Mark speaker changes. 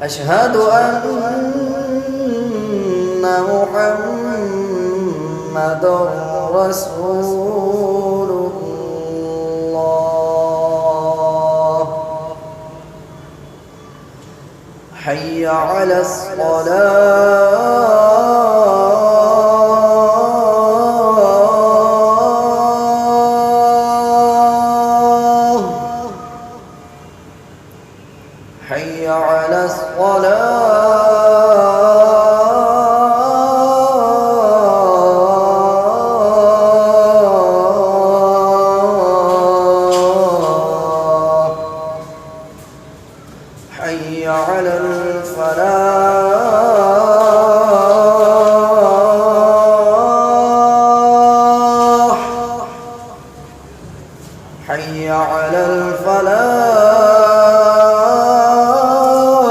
Speaker 1: أشهد أن محمد رسول الله. حي على الصلاة. حي على الصلاة. حي على الفلاح.